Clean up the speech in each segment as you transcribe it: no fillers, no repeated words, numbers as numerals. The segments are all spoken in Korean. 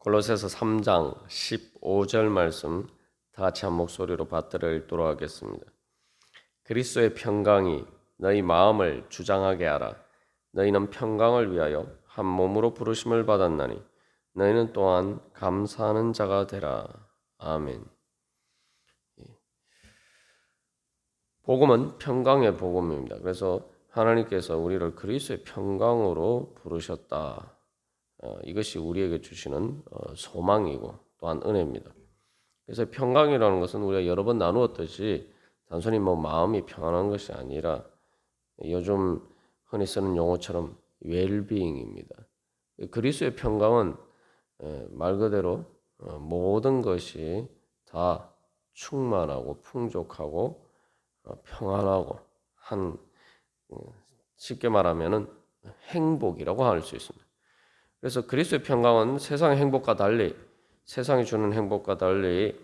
골로새서 3장 15절 말씀 다 같이 한 목소리로 받들어 읽도록 하겠습니다. 그리스도의 평강이 너희 마음을 주장하게 하라. 너희는 평강을 위하여 한 몸으로 부르심을 받았나니 너희는 또한 감사하는 자가 되라. 아멘. 복음은 평강의 복음입니다. 그래서 하나님께서 우리를 그리스도의 평강으로 부르셨다. 이것이 우리에게 주시는 소망이고 또한 은혜입니다. 그래서 평강이라는 것은 우리가 여러 번 나누었듯이 단순히 마음이 평안한 것이 아니라 요즘 흔히 쓰는 용어처럼 웰비잉입니다. 그리스도의 평강은 말 그대로 모든 것이 다 충만하고 풍족하고 평안하고 한 쉽게 말하면은 행복이라고 할 수 있습니다. 그래서 그리스도의 평강은 세상의 행복과 달리 세상이 주는 행복과 달리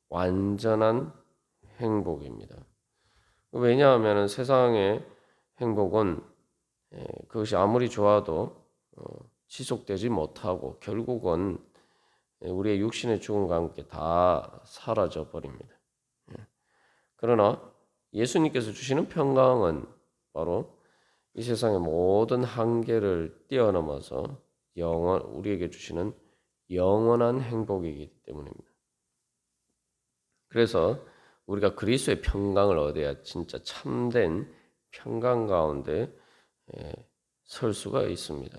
완전한 행복입니다. 왜냐하면 세상의 행복은 그것이 아무리 좋아도 지속되지 못하고 결국은 우리의 육신의 죽음과 함께 다 사라져 버립니다. 그러나 예수님께서 주시는 평강은 바로 이 세상의 모든 한계를 뛰어넘어서 우리에게 주시는 영원한 행복이기 때문입니다. 그래서 우리가 그리스도의 평강을 얻어야 진짜 참된 평강 가운데 설 수가 있습니다.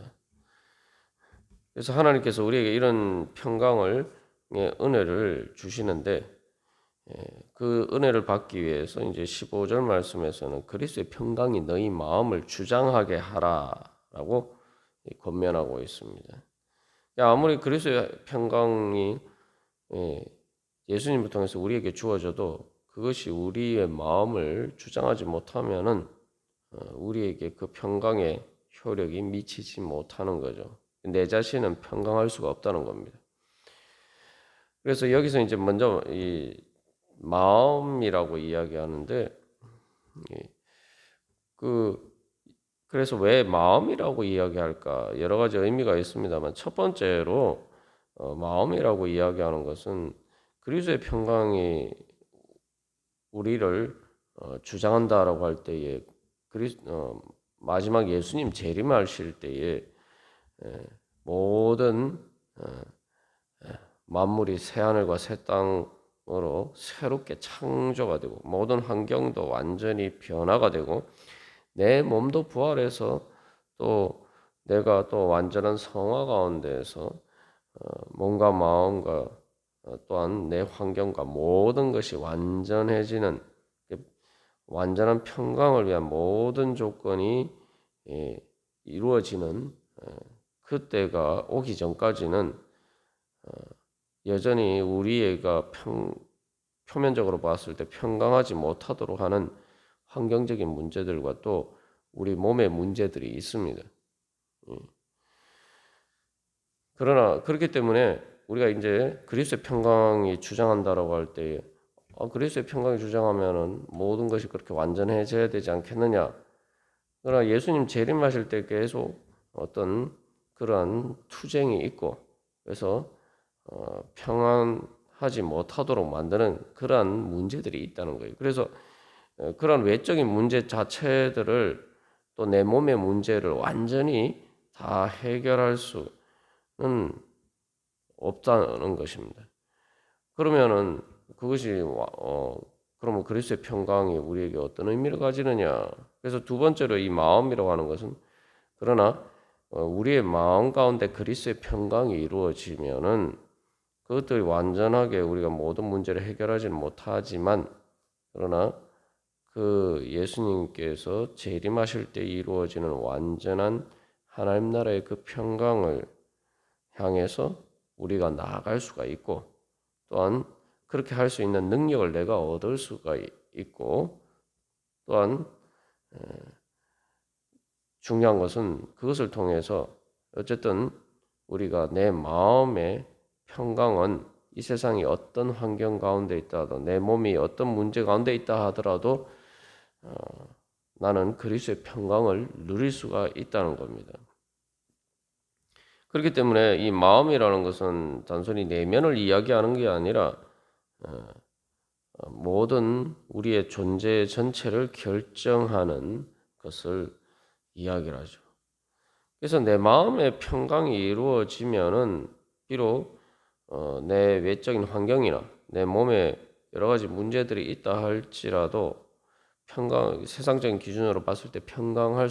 그래서 하나님께서 우리에게 이런 평강을 은혜를 주시는데 그 은혜를 받기 위해서 이제 15절 말씀에서는 그리스도의 평강이 너희 마음을 주장하게 하라라고 권면하고 있습니다. 아무리 그리스도의 평강이 예수님을 통해서 우리에게 주어져도 그것이 우리의 마음을 주장하지 못하면은 우리에게 그 평강의 효력이 미치지 못하는 거죠. 내 자신은 평강할 수가 없다는 겁니다. 그래서 여기서 이제 먼저 이 마음이라고 이야기하는데 그래서 왜 마음이라고 이야기할까? 여러 가지 의미가 있습니다만 첫 번째로 마음이라고 이야기하는 것은 그리스도의 평강이 우리를 주장한다라고 할 때에 마지막 예수님 재림하실 때에 모든 만물이 새 하늘과 새 땅으로 새롭게 창조가 되고 모든 환경도 완전히 변화가 되고 내 몸도 부활해서 또 내가 또 완전한 성화 가운데에서 몸과 마음과 또한 내 환경과 모든 것이 완전해지는 완전한 평강을 위한 모든 조건이 이루어지는 그때가 오기 전까지는 여전히 우리가 표면적으로 봤을 때 평강하지 못하도록 하는 환경적인 문제들과 또 우리 몸의 문제들이 있습니다. 그러나 그렇기 때문에 우리가 이제 그리스도의 평강이 주장한다라고 할 때 그리스도의 평강이 주장하면은 모든 것이 그렇게 완전해져야 되지 않겠느냐. 그러나 예수님 재림하실 때 계속 어떤 그러한 투쟁이 있고 그래서 평안하지 못하도록 만드는 그러한 문제들이 있다는 거예요. 그래서 그런 외적인 문제 자체들을 또 내 몸의 문제를 완전히 다 해결할 수는 없다는 것입니다. 그러면은 그것이 그러면 그리스도의 평강이 우리에게 어떤 의미를 가지느냐? 그래서 두 번째로 이 마음이라고 하는 것은 그러나 우리의 마음 가운데 그리스도의 평강이 이루어지면은 그것들이 완전하게 우리가 모든 문제를 해결하지는 못하지만 그러나 그 예수님께서 재림하실 때 이루어지는 완전한 하나님 나라의 그 평강을 향해서 우리가 나아갈 수가 있고 또한 그렇게 할 수 있는 능력을 내가 얻을 수가 있고 또한 중요한 것은 그것을 통해서 어쨌든 우리가 내 마음의 평강은 이 세상이 어떤 환경 가운데 있다 하더라도 내 몸이 어떤 문제 가운데 있다 하더라도 나는 그리스도의 평강을 누릴 수가 있다는 겁니다. 그렇기 때문에 이 마음이라는 것은 단순히 내면을 이야기하는 게 아니라 모든 우리의 존재 전체를 결정하는 것을 이야기를 하죠. 그래서 내 마음의 평강이 이루어지면은 비록 내 외적인 환경이나 내 몸에 여러 가지 문제들이 있다 할지라도 세상적인 기준으로 봤을 때 평강을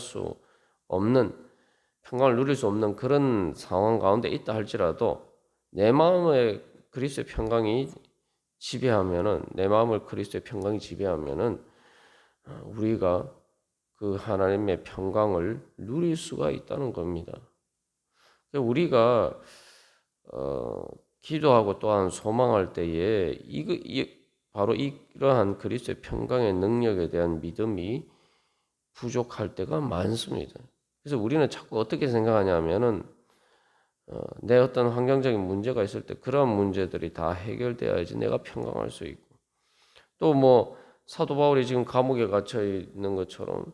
누릴 수 없는 그런 상황 가운데 있다 할지라도 내 마음에 그리스도의 평강이 지배하면은 내 마음을 그리스도의 평강이 지배하면은 우리가 그 하나님의 평강을 누릴 수가 있다는 겁니다. 우리가 기도하고 또한 소망할 때에 바로 이러한 그리스도의 평강의 능력에 대한 믿음이 부족할 때가 많습니다. 그래서 우리는 자꾸 어떻게 생각하냐면은 내 어떤 환경적인 문제가 있을 때 그런 문제들이 다 해결돼야지 내가 평강할 수 있고, 또 뭐 사도 바울이 지금 감옥에 갇혀 있는 것처럼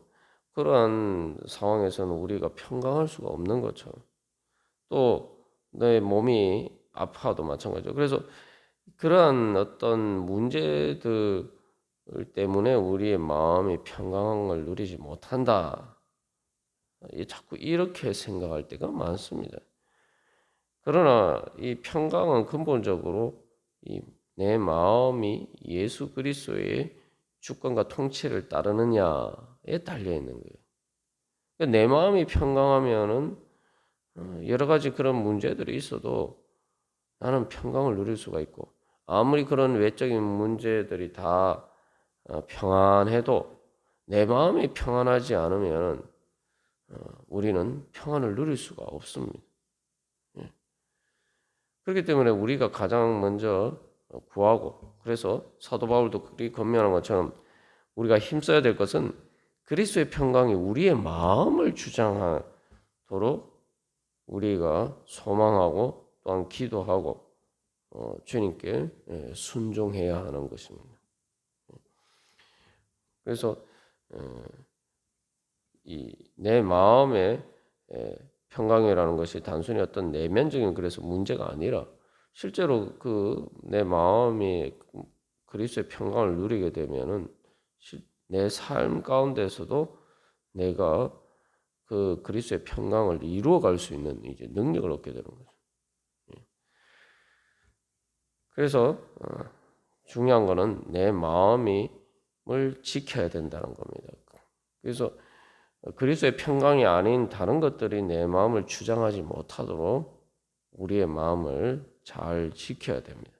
그러한 상황에서는 우리가 평강할 수가 없는 것처럼, 또 내 몸이 아파도 마찬가지죠. 그래서 그러한 어떤 문제들 때문에 우리의 마음이 평강을 누리지 못한다. 자꾸 이렇게 생각할 때가 많습니다. 그러나 이 평강은 근본적으로 내 마음이 예수 그리스도의 주권과 통치를 따르느냐에 달려 있는 거예요. 그러니까 내 마음이 평강하면은 여러 가지 그런 문제들이 있어도 나는 평강을 누릴 수가 있고, 아무리 그런 외적인 문제들이 다 평안해도 내 마음이 평안하지 않으면 우리는 평안을 누릴 수가 없습니다. 그렇기 때문에 우리가 가장 먼저 구하고, 그래서 사도 바울도 그리 권면한 것처럼 우리가 힘써야 될 것은 그리스도의 평강이 우리의 마음을 주장하도록 우리가 소망하고 또한 기도하고 주님께 순종해야 하는 것입니다. 그래서 이 내 마음의 평강이라는 것이 단순히 어떤 내면적인 그래서 문제가 아니라 실제로 그 내 마음이 그리스도의 평강을 누리게 되면은 내 삶 가운데서도 내가 그 그리스도의 평강을 이루어갈 수 있는 이제 능력을 얻게 되는 거죠. 그래서 중요한 거는 내 마음을 지켜야 된다는 겁니다. 그래서 그리스도의 평강이 아닌 다른 것들이 내 마음을 주장하지 못하도록 우리의 마음을 잘 지켜야 됩니다.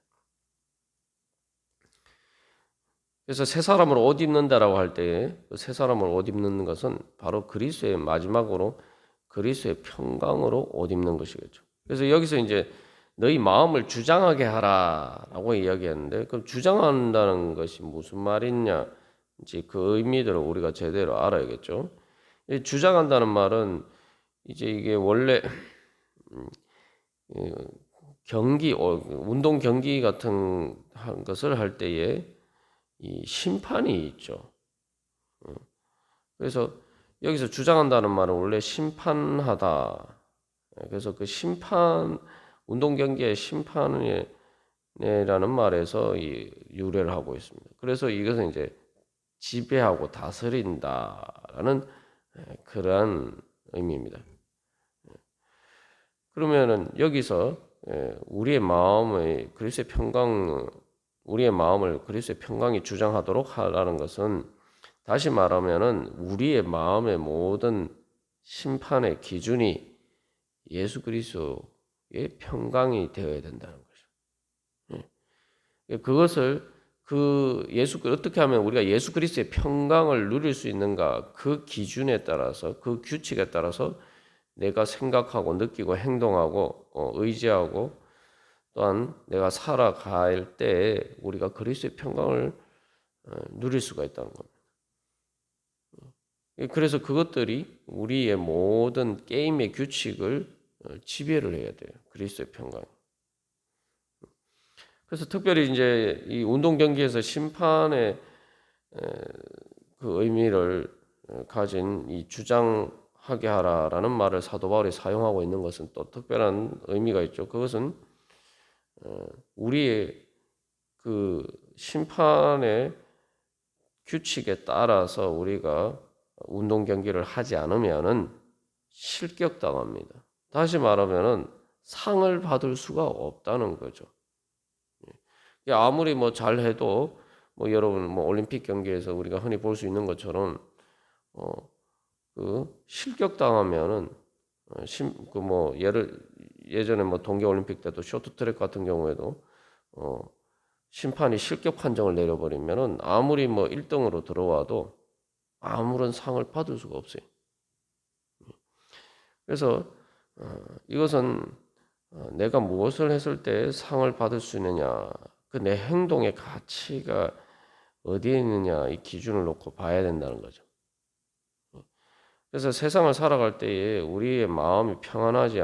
그래서 새 사람을 옷 입는다라고 할 때 새 사람을 옷 입는 것은 바로 그리스도의 마지막으로 그리스도의 평강으로 옷 입는 것이겠죠. 그래서 여기서 이제 너희 마음을 주장하게 하라라고 이야기했는데, 그럼 주장한다는 것이 무슨 말이냐? 이제 그 의미들을 우리가 제대로 알아야겠죠. 주장한다는 말은 이제 이게 원래 운동 경기 같은 것을 할 때에 이 심판이 있죠. 그래서 여기서 주장한다는 말은 원래 심판하다. 그래서 그 운동 경기의 심판이라는 말에서 유래를 하고 있습니다. 그래서 이것은 이제 지배하고 다스린다라는 그러한 의미입니다. 그러면은 여기서 우리의 마음을 그리스도의 평강이 주장하도록 하라는 것은, 다시 말하면은 우리의 마음의 모든 심판의 기준이 예수 그리스도의 평강이 되어야 된다는 거죠. 그것을 어떻게 하면 우리가 예수 그리스도의 평강을 누릴 수 있는가, 그 기준에 따라서, 그 규칙에 따라서 내가 생각하고 느끼고 행동하고 의지하고 또한 내가 살아갈 때 우리가 그리스도의 평강을 누릴 수가 있다는 겁니다. 그래서 그것들이 우리의 모든 게임의 규칙을 지배를 해야 돼요. 그리스도의 평강. 그래서 특별히 이제 이 운동 경기에서 심판의 그 의미를 가진 이 주장하는 하게 하라라는 말을 사도 바울이 사용하고 있는 것은 또 특별한 의미가 있죠. 그것은 우리의 그 심판의 규칙에 따라서 우리가 운동 경기를 하지 않으면은 실격당합니다. 다시 말하면은 상을 받을 수가 없다는 거죠. 아무리 뭐 잘해도 뭐 여러분 뭐 올림픽 경기에서 우리가 흔히 볼 수 있는 것처럼 그 실격당하면은 그 뭐 예전에 뭐 동계 올림픽 때도 쇼트트랙 같은 경우에도 심판이 실격 판정을 내려버리면은 아무리 뭐 1등으로 들어와도 아무런 상을 받을 수가 없어요. 그래서 이것은 내가 무엇을 했을 때 상을 받을 수 있느냐, 그 내 행동의 가치가 어디에 있느냐 이 기준을 놓고 봐야 된다는 거죠. 그래서 세상을 살아갈 때에 우리의 마음이 평안하지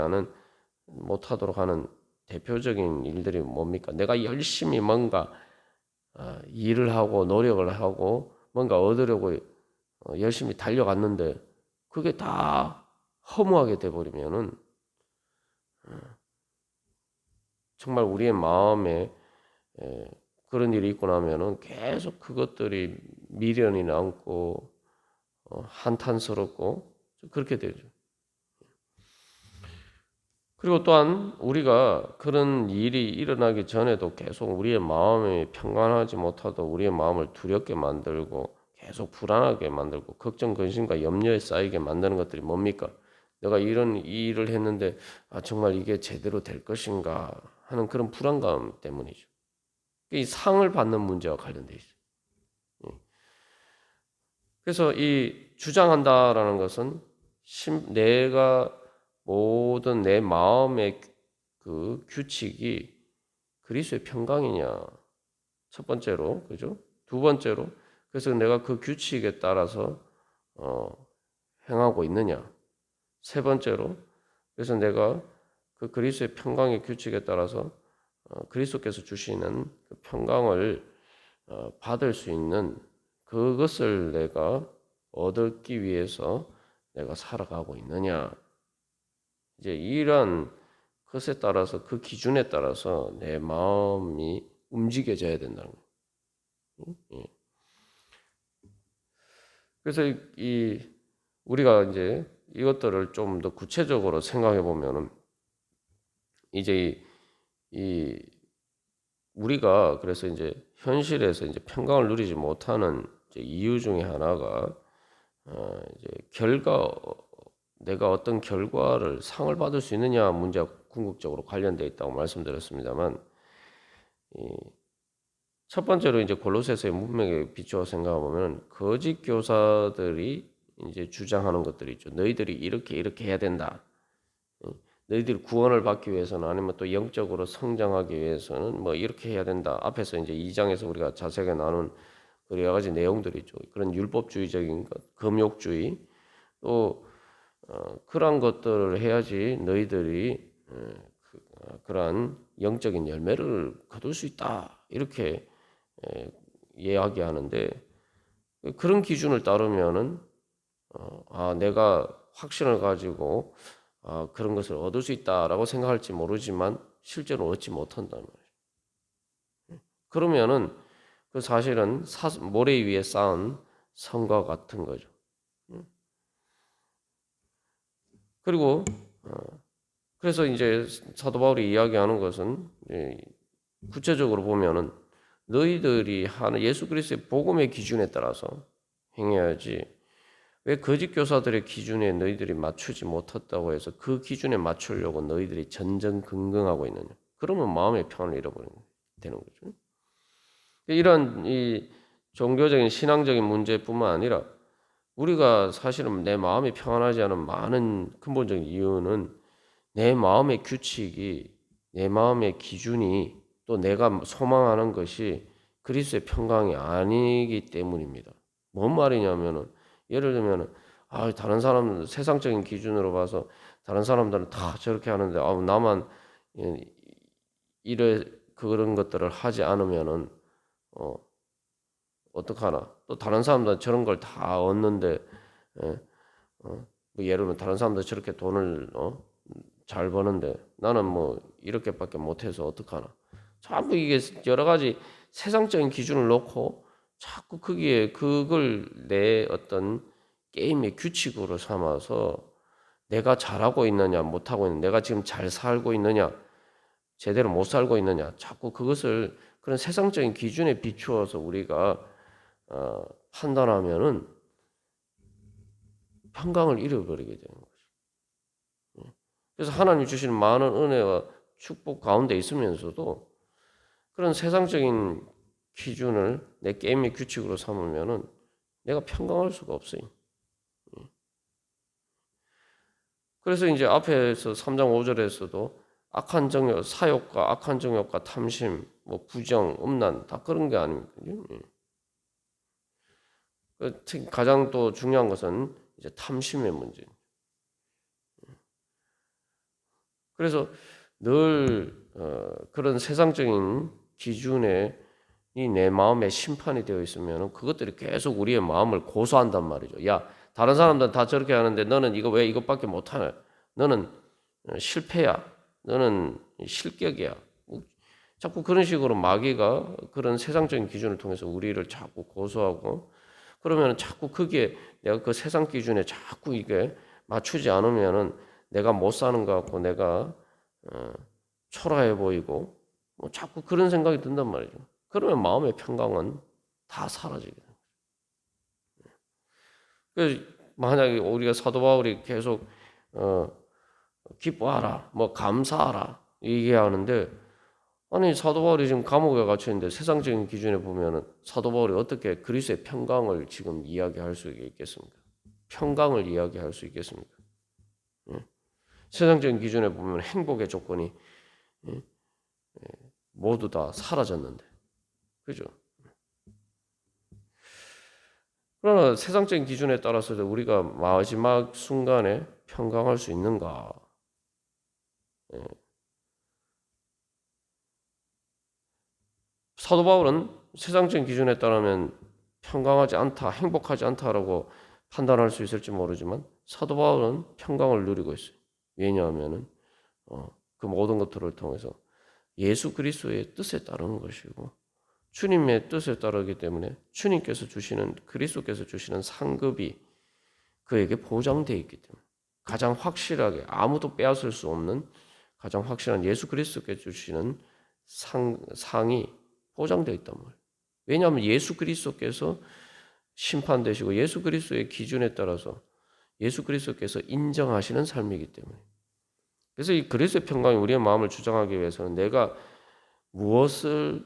못하도록 하는 대표적인 일들이 뭡니까? 내가 열심히 뭔가 일을 하고 노력을 하고 뭔가 얻으려고 열심히 달려갔는데 그게 다 허무하게 돼버리면은 정말 우리의 마음에 그런 일이 있고 나면은 계속 그것들이 미련이 남고 한탄스럽고 그렇게 되죠. 그리고 또한 우리가 그런 일이 일어나기 전에도 계속 우리의 마음이 평안하지 못하도록 우리의 마음을 두렵게 만들고 계속 불안하게 만들고 걱정, 근심과 염려에 쌓이게 만드는 것들이 뭡니까? 내가 이런 일을 했는데 정말 이게 제대로 될 것인가 하는 그런 불안감 때문이죠. 이 상을 받는 문제와 관련돼 있어요. 그래서 이 주장한다라는 것은 내가 모든 내 마음의 그 규칙이 그리스도의 평강이냐. 첫 번째로, 그죠? 두 번째로, 그래서 내가 그 규칙에 따라서 행하고 있느냐. 세 번째로, 그래서 내가 그 그리스도의 평강의 규칙에 따라서 그리스도께서 주시는 그 평강을 받을 수 있는 그것을 내가 얻기 위해서 내가 살아가고 있느냐. 이제 이런 것에 따라서 그 기준에 따라서 내 마음이 움직여져야 된다는 거예요. 예. 그래서 우리가 이제 이것들을 좀 더 구체적으로 생각해 보면은 이제 우리가 그래서 이제 현실에서 이제 평강을 누리지 못하는 이제 이유 중에 하나가 이제 내가 어떤 결과를 상을 받을 수 있느냐 문제와 궁극적으로 관련되어 있다고 말씀드렸습니다만, 첫 번째로 이제 골로새서의 문맥에 비추어 생각해 보면 거짓 교사들이 이제 주장하는 것들이 있죠. 너희들이 이렇게 해야 된다. 너희들이 구원을 받기 위해서는 아니면 또 영적으로 성장하기 위해서는 뭐 이렇게 해야 된다. 앞에서 이제 2장에서 우리가 자세하게 나눈 그 여러 가지 내용들이 있죠. 그런 율법주의적인 것, 금욕주의, 또 그러한 것들을 해야지 너희들이 그러한 영적인 열매를 거둘 수 있다. 이렇게 이야기하는데 그런 기준을 따르면은 내가 확신을 가지고 그런 것을 얻을 수 있다라고 생각할지 모르지만 실제로 얻지 못한다는 거예요. 그러면은 그 사실은 모래 위에 쌓은 성과 같은 거죠. 그리고 그래서 이제 사도 바울이 이야기하는 것은 구체적으로 보면은 너희들이 하는 예수 그리스도의 복음의 기준에 따라서 행해야지 왜 거짓 교사들의 기준에 너희들이 맞추지 못했다고 해서 그 기준에 맞추려고 너희들이 전전긍긍하고 있느냐. 그러면 마음의 평안을 잃어버리는 되는 거죠. 이런 이 종교적인 신앙적인 문제뿐만 아니라 우리가 사실은 내 마음이 평안하지 않은 많은 근본적인 이유는 내 마음의 규칙이 내 마음의 기준이 또 내가 소망하는 것이 그리스도의 평강이 아니기 때문입니다. 뭔 말이냐면은 예를 들면은 다른 사람들 세상적인 기준으로 봐서 다른 사람들은 다 저렇게 하는데 나만 이래 그런 것들을 하지 않으면은 어떡하나 또 다른 사람들은 저런 걸 다 얻는데 뭐 예를 들면 다른 사람들 저렇게 돈을 잘 버는데 나는 뭐 이렇게밖에 못해서 어떡하나. 자꾸 이게 여러 가지 세상적인 기준을 놓고 자꾸 거기에 그걸 내 어떤 게임의 규칙으로 삼아서 내가 잘하고 있느냐 못하고 있느냐, 내가 지금 잘 살고 있느냐 제대로 못 살고 있느냐, 자꾸 그것을 그런 세상적인 기준에 비추어서 우리가 판단하면은 평강을 잃어버리게 되는 거죠. 그래서 하나님 주시는 많은 은혜와 축복 가운데 있으면서도 그런 세상적인 기준을 내 게임의 규칙으로 삼으면은 내가 평강할 수가 없어요. 그래서 이제 앞에서 3장 5절에서도 악한 정욕, 사욕과 악한 정욕과 탐심, 뭐 부정, 음란 다 그런 게 아닙니까? 특히 가장 또 중요한 것은 이제 탐심의 문제. 그래서 늘 그런 세상적인 기준에 이 내 마음에 심판이 되어 있으면 그것들이 계속 우리의 마음을 고소한단 말이죠. 야, 다른 사람들은 다 저렇게 하는데 너는 이거 왜 이것밖에 못하냐? 너는 실패야. 너는 실격이야. 자꾸 그런 식으로 마귀가 그런 세상적인 기준을 통해서 우리를 자꾸 고소하고 그러면 자꾸 그게 내가 그 세상 기준에 자꾸 이게 맞추지 않으면은 내가 못 사는 것 같고 내가 초라해 보이고 뭐 자꾸 그런 생각이 든단 말이죠. 그러면 마음의 평강은 다 사라지게 돼요. 그래서 만약에 우리가 사도 바울이 계속 기뻐하라, 뭐 감사하라 얘기하는데 아니 사도 바울이 지금 감옥에 갇혀 있는데 세상적인 기준에 보면은 사도 바울이 어떻게 그리스도의 평강을 지금 이야기할 수 있겠습니까? 평강을 이야기할 수 있겠습니까? 예? 세상적인 기준에 보면 행복의 조건이 모두 다 사라졌는데, 그죠? 그러나 세상적인 기준에 따라서도 우리가 마지막 순간에 평강할 수 있는가? 예. 사도 바울은 세상적인 기준에 따르면 평강하지 않다, 행복하지 않다라고 판단할 수 있을지 모르지만 사도 바울은 평강을 누리고 있어요. 왜냐하면은 그 모든 것들을 통해서 예수 그리스도의 뜻에 따르는 것이고 주님의 뜻에 따르기 때문에 주님께서 주시는 그리스도께서 주시는 상급이 그에게 보장되어 있기 때문에 가장 확실하게 아무도 빼앗을 수 없는 가장 확실한 예수 그리스도께서 주시는 상이 보장되어 있단 말이에요. 왜냐하면 예수 그리스도께서 심판되시고 예수 그리스도의 기준에 따라서 예수 그리스도께서 인정하시는 삶이기 때문에 그래서 이 그리스도의 평강이 우리의 마음을 주장하기 위해서는 내가 무엇을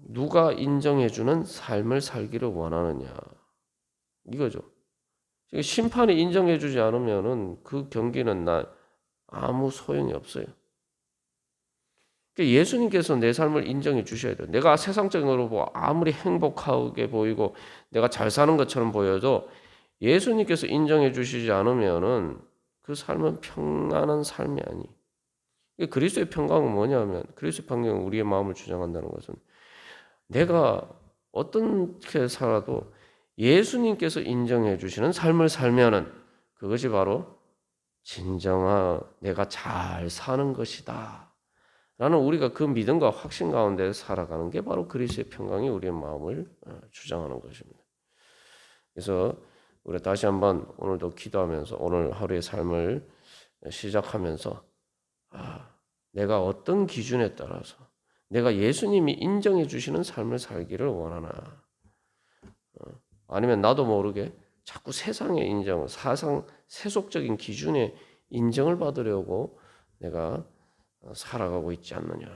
누가 인정해주는 삶을 살기를 원하느냐 이거죠. 심판이 인정해주지 않으면은 그 경기는 아무 소용이 없어요. 예수님께서 내 삶을 인정해 주셔야 돼요. 내가 세상적으로 아무리 행복하게 보이고 내가 잘 사는 것처럼 보여도 예수님께서 인정해 주시지 않으면은 그 삶은 평안한 삶이 아니에요. 그리스도의 평강은 뭐냐면 그리스도의 평강은 우리의 마음을 주장한다는 것은 내가 어떻게 살아도 예수님께서 인정해 주시는 삶을 살면은 그것이 바로 진정한 내가 잘 사는 것이다. 라는 우리가 그 믿음과 확신 가운데 살아가는 게 바로 그리스도의 평강이 우리의 마음을 주장하는 것입니다. 그래서 우리 다시 한번 오늘도 기도하면서 오늘 하루의 삶을 시작하면서 내가 어떤 기준에 따라서 내가 예수님이 인정해 주시는 삶을 살기를 원하나 아니면 나도 모르게 자꾸 세상의 인정을 세속적인 기준의 인정을 받으려고 내가 살아가고 있지 않느냐.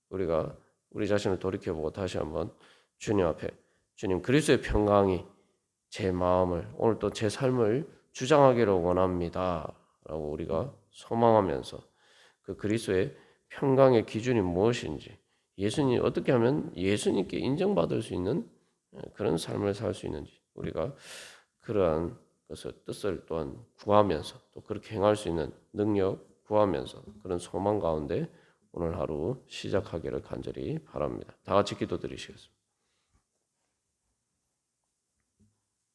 우리가 우리 자신을 돌이켜보고 다시 한번 주님 앞에 주님 그리스도의 평강이 제 마음을 오늘 또 제 삶을 주장하기를 원합니다. 라고 우리가 소망하면서 그 그리스도의 평강의 기준이 무엇인지 예수님 어떻게 하면 예수님께 인정받을 수 있는 그런 삶을 살 수 있는지 우리가 그러한 것을 뜻을 또한 구하면서 또 그렇게 행할 수 있는 능력 구하면서 그런 소망 가운데 오늘 하루 시작하기를 간절히 바랍니다. 다 같이 기도드리시겠습니다.